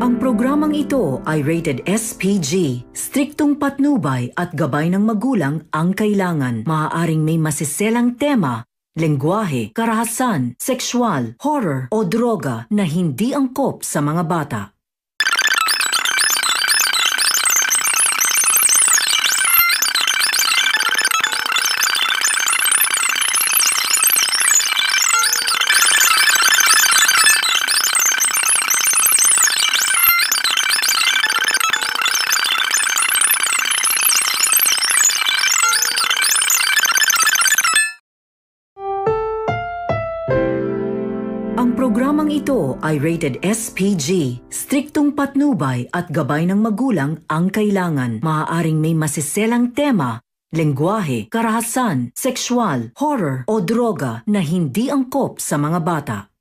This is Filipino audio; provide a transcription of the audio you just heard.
Ang programang ito ay rated SPG. Striktong patnubay at gabay ng magulang ang kailangan. Maaaring may masiselang tema, lengguwahe, karahasan, sexual, horror o droga na hindi angkop sa mga bata. Ang programang ito ay rated SPG. Striktong patnubay at gabay ng magulang ang kailangan. Maaaring may masiselang tema, lengguwahe, karahasan, sexual, horror o droga na hindi angkop sa mga bata.